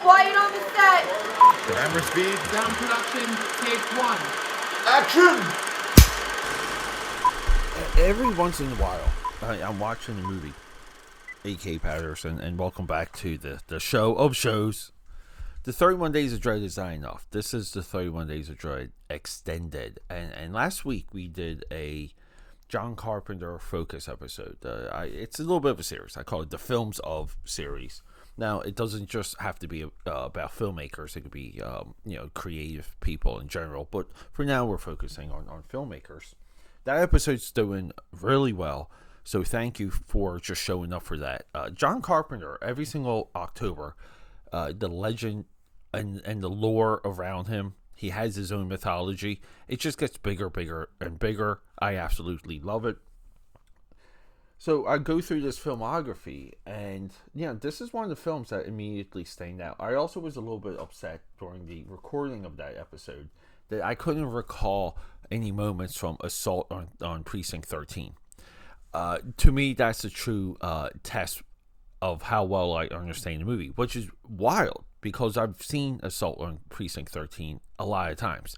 Quiet on the set. Camera speed. Sound production, take one. Action! Every once in a while, I'm watching a movie, AKAPAD, and welcome back to the show of shows. The 31 Days of Dread is not enough. This is the 31 Days of Dread Extended. And last week we did a John Carpenter focus episode. It's a little bit of a series. I call it the Films of series. Now, it doesn't just have to be about filmmakers. It could be, creative people in general. But for now, we're focusing on filmmakers. That episode's doing really well. So thank you for just showing up for that. John Carpenter, every single October, the legend and the lore around him, he has his own mythology. It just gets bigger, bigger, and bigger. I absolutely love it. So I go through this filmography, and this is one of the films that immediately stand out. I also was a little bit upset during the recording of that episode that I couldn't recall any moments from Assault on Precinct 13. To me, that's a true test of how well I understand the movie, which is wild because I've seen Assault on Precinct 13 a lot of times.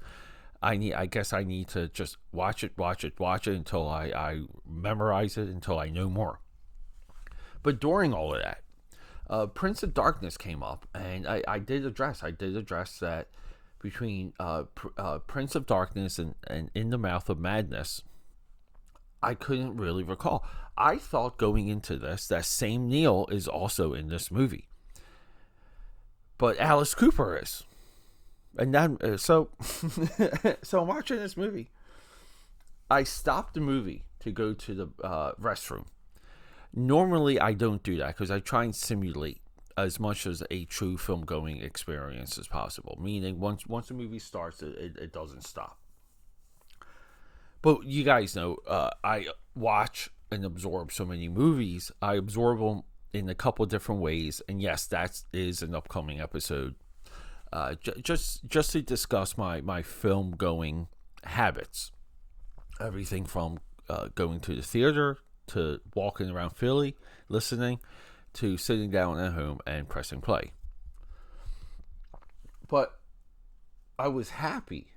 I guess I need to just watch it until I memorize it, until I know more. But during all of that, Prince of Darkness came up, and I did address that between Prince of Darkness and In the Mouth of Madness, I couldn't really recall. I thought going into this that Sam Neill is also in this movie, but Alice Cooper is. And then, so I'm watching this movie. I stopped the movie to go to the restroom. Normally, I don't do that because I try and simulate as much as a true film-going experience as possible. Meaning, once the movie starts, it doesn't stop. But you guys know, I watch and absorb so many movies. I absorb them in a couple different ways. And yes, that is an upcoming episode. Just to discuss my film going habits, everything from going to the theater to walking around Philly, listening, to sitting down at home and pressing play. But I was happy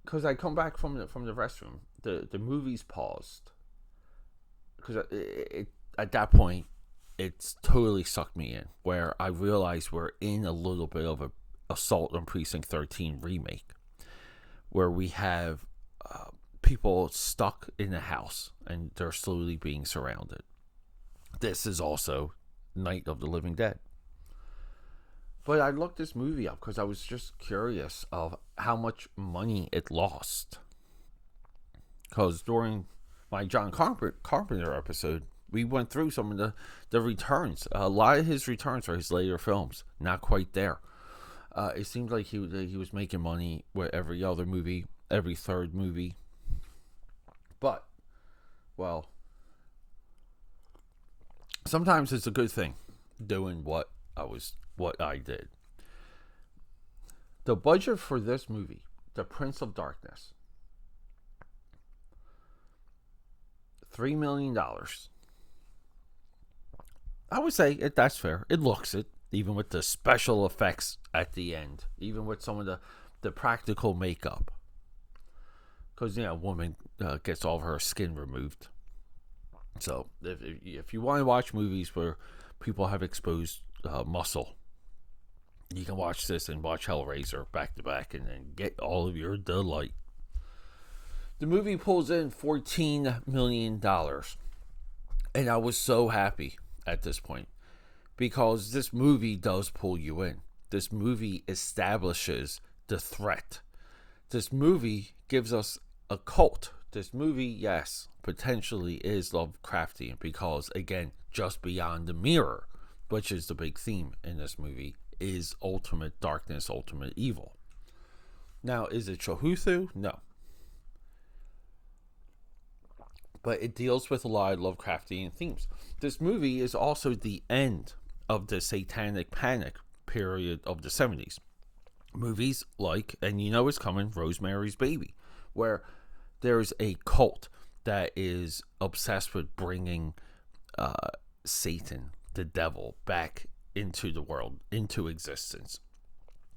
because I come back from the restroom. The movie's paused because at that point, it's totally sucked me in, where I realized we're in a little bit of a Assault on Precinct 13 remake, where we have people stuck in a house and they're slowly being surrounded. This is also Night of the Living Dead. But I looked this movie up because I was just curious of how much money it lost. Because during my John Carpenter episode, we went through some of the returns. A lot of his returns for his later films, not quite there. It seems like he was making money with every other movie, every third movie. But, well, sometimes it's a good thing doing what I did. The budget for this movie, The Prince of Darkness, $3 million. I would say that's fair. It looks it, even with the special effects at the end, even with some of the practical makeup. Because, a woman gets all of her skin removed. So, if you want to watch movies where people have exposed muscle, you can watch this and watch Hellraiser back to back and then get all of your delight. The movie pulls in $14 million. And I was so happy at this point, because this movie does pull you in. This movie establishes the threat. This movie gives us a cult. This movie, yes, potentially is Lovecraftian, because again, just beyond the mirror, which is the big theme in this movie, is ultimate darkness, ultimate evil. Now, is it Cthulhu? No. But it deals with a lot of Lovecraftian themes. This movie is also the end of the satanic panic period of the 70s. Movies like, and you know it's coming, Rosemary's Baby, where there's a cult that is obsessed with bringing Satan, the devil, back into the world, into existence,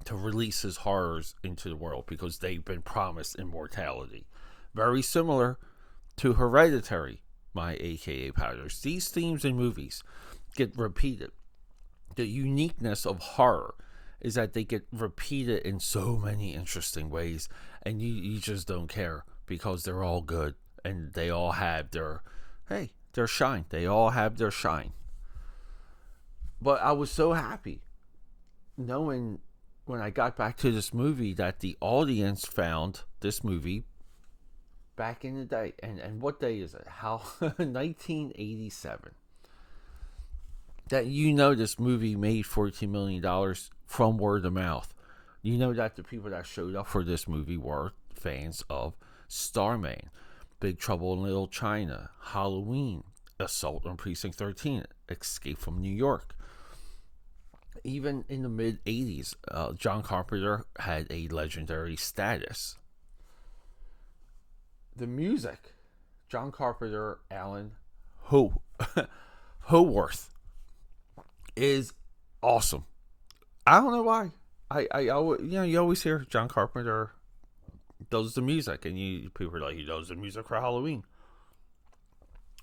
to release his horrors into the world because they've been promised immortality. Very similar to Hereditary, my AKA Powders. These themes in movies get repeated. The uniqueness of horror is that they get repeated in so many interesting ways, and you just don't care because they're all good and they all have their shine. They all have their shine. But I was so happy knowing when I got back to this movie that the audience found this movie back in the day. And what day is it? 1987. That this movie made $14 million from word of mouth. You know that the people that showed up for this movie were fans of Starman, Big Trouble in Little China, Halloween, Assault on Precinct 13, Escape from New York. Even in the mid-'80s, John Carpenter had a legendary status. The music, John Carpenter, Alan Howarth, is awesome. I don't know why. I you always hear John Carpenter does the music, and people are like, he does the music for Halloween.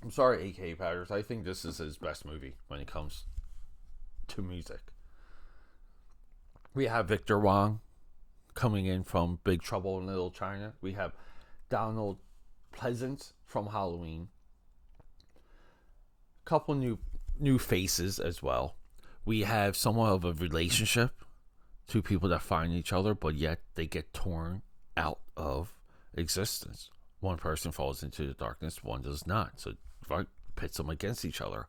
I'm sorry, AKA Powders. I think this is his best movie when it comes to music. We have Victor Wong coming in from Big Trouble in Little China. We have Donald Pleasance from Halloween. A couple new faces as well. We have somewhat of a relationship, two people that find each other, but yet they get torn out of existence. One person falls into the darkness, one does not. So it pits them against each other.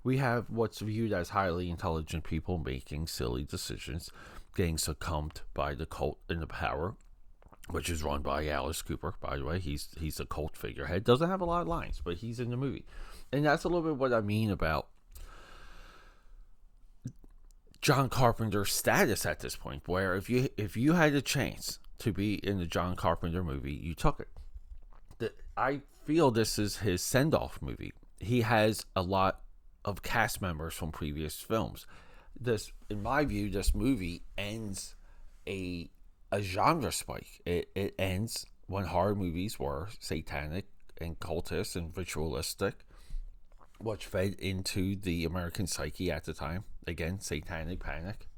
We have what's viewed as highly intelligent people making silly decisions, getting succumbed by the cult and the power, which is run by Alice Cooper, by the way. He's a cult figurehead. Doesn't have a lot of lines, but he's in the movie. And that's a little bit what I mean about John Carpenter's status at this point, where if you had a chance to be in the John Carpenter movie, you took it. I feel this is his send-off movie. He has a lot of cast members from previous films. This, in my view, this movie ends a genre spike. It ends when horror movies were satanic and cultist and ritualistic, which fed into the American psyche at the time. Again, satanic panic.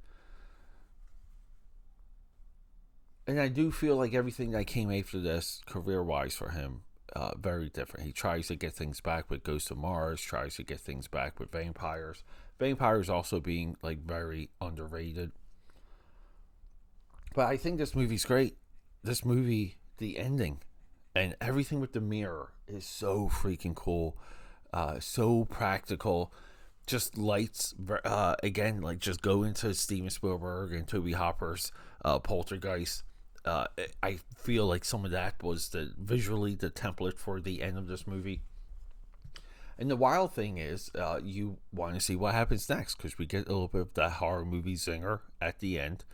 And I do feel like everything that came after this, career-wise for him, very different. He tries to get things back with Ghost of Mars, tries to get things back with vampires. Vampires also being like very underrated. But I think this movie's great. This movie, the ending, and everything with the mirror is so freaking cool. So practical. Just lights, again, like just go into Steven Spielberg and Toby Hopper's Poltergeist. I feel like some of that was visually the template for the end of this movie. And the wild thing is, you want to see what happens next, because we get a little bit of that horror movie zinger at the end.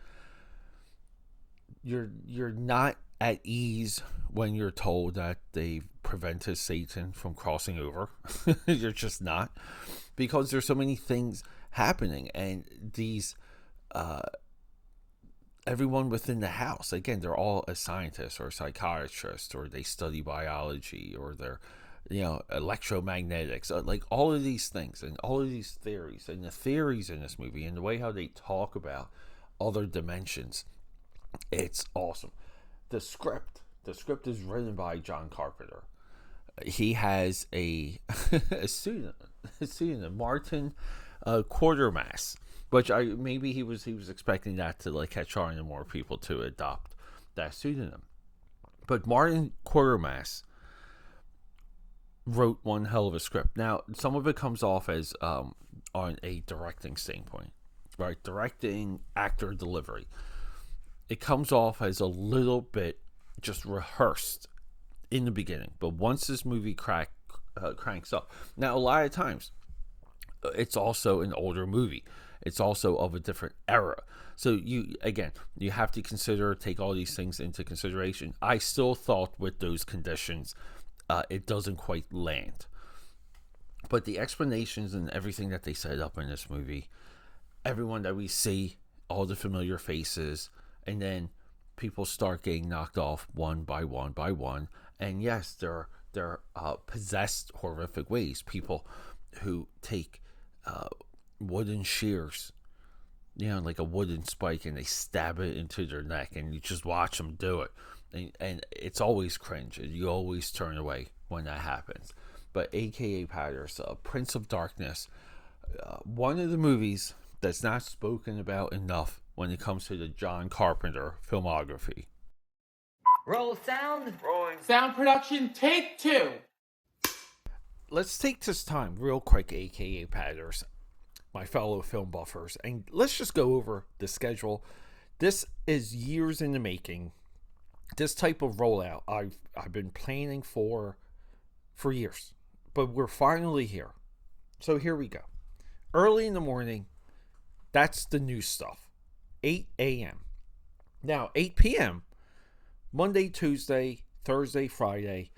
You're not at ease when you're told that they've prevented Satan from crossing over. You're just not, because there's so many things happening, and these everyone within the house, again, they're all a scientist or a psychiatrist, or they study biology, or they're electromagnetics, like all of these things and all of these theories, and the theories in this movie and the way how they talk about other dimensions, it's awesome. The script is written by John Carpenter. He has a pseudonym, Martin Quatermass, which maybe he was expecting that to like catch on and more people to adopt that pseudonym. But Martin Quatermass wrote one hell of a script. Now, some of it comes off as on a directing standpoint, right? Directing, actor delivery. It comes off as a little bit just rehearsed in the beginning. But once this movie cranks up, now a lot of times it's also an older movie. It's also of a different era. So you have to take all these things into consideration. I still thought with those conditions, it doesn't quite land. But the explanations and everything that they set up in this movie, everyone that we see, all the familiar faces, and then people start getting knocked off one by one by one. And yes, they're possessed horrific ways. People who take wooden shears, like a wooden spike, and they stab it into their neck, and you just watch them do it. And it's always cringe. You always turn away when that happens. But A.K.A. Padders, Prince of Darkness, one of the movies that's not spoken about enough when it comes to the John Carpenter filmography. Roll sound. Rolling. Sound production, take 2. Let's take this time real quick, A.K.A. Padders, my fellow film buffers, and let's just go over the schedule. This is years in the making. This type of rollout I've been planning for years, but we're finally here. So here we go. Early in the morning, that's the new stuff. 8 a.m. Now, 8 p.m., Monday, Tuesday, Thursday, Friday,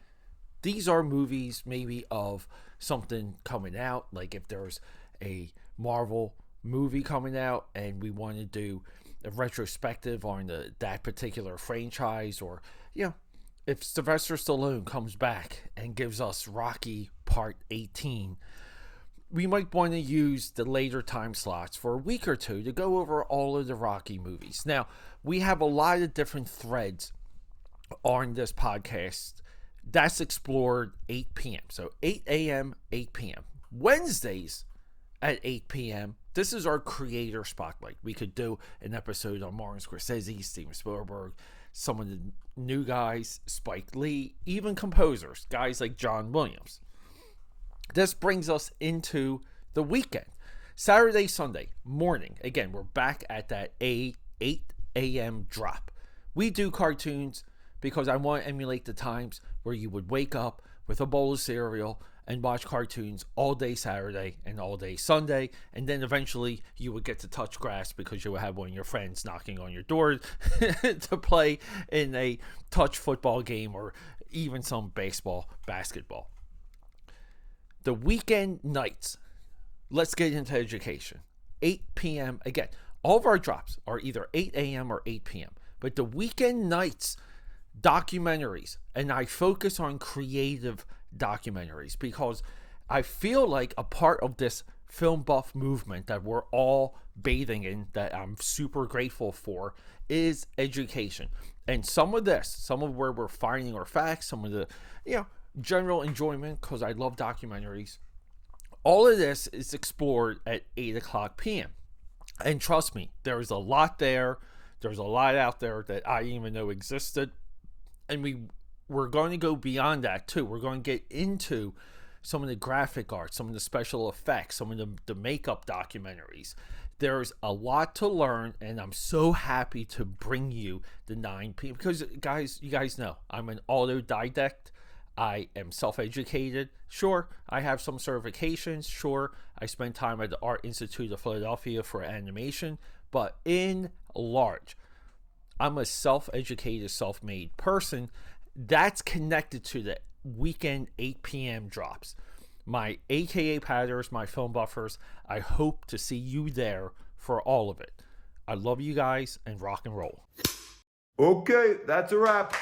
these are movies maybe of something coming out, like if there's a Marvel movie coming out and we want to do a retrospective on that particular franchise, or if Sylvester Stallone comes back and gives us Rocky Part 18, we might want to use the later time slots for a week or two to go over all of the Rocky movies. Now, we have a lot of different threads on this podcast that's explored 8 p.m. So 8 a.m., 8 p.m. Wednesdays at 8 p.m., this is our creator spotlight. We could do an episode on Martin Scorsese, Steven Spielberg, some of the new guys, Spike Lee, even composers, guys like John Williams. This brings us into the weekend. Saturday, Sunday morning. Again, we're back at that 8 a.m. drop. We do cartoons because I want to emulate the times where you would wake up with a bowl of cereal and watch cartoons all day Saturday and all day Sunday, and then eventually you would get to touch grass because you would have one of your friends knocking on your door to play in a touch football game or even some baseball, basketball. The weekend nights, let's get into education. 8 p.m. Again, all of our drops are either 8 a.m. or 8 p.m. But the weekend nights, documentaries, and I focus on creative documentaries because I feel like a part of this film buff movement that we're all bathing in, that I'm super grateful for, is education. And some of where we're finding our facts, some of the general enjoyment, because I love documentaries, all of this is explored at 8 o'clock p.m. And trust me, there's a lot there. There's a lot out there that I didn't even know existed. And we're going to go beyond that too. We're going to get into some of the graphic art, some of the special effects, some of the makeup documentaries. There's a lot to learn, and I'm so happy to bring you the 9 p.m. because you guys know I'm an autodidact. I am self-educated. Sure, I have some certifications. Sure, I spent time at the Art Institute of Philadelphia for animation. But in large, I'm a self-educated, self-made person that's connected to the weekend 8 p.m. drops. My AKA Padders, my film buffers, I hope to see you there for all of it. I love you guys, and rock and roll. Okay, that's a wrap.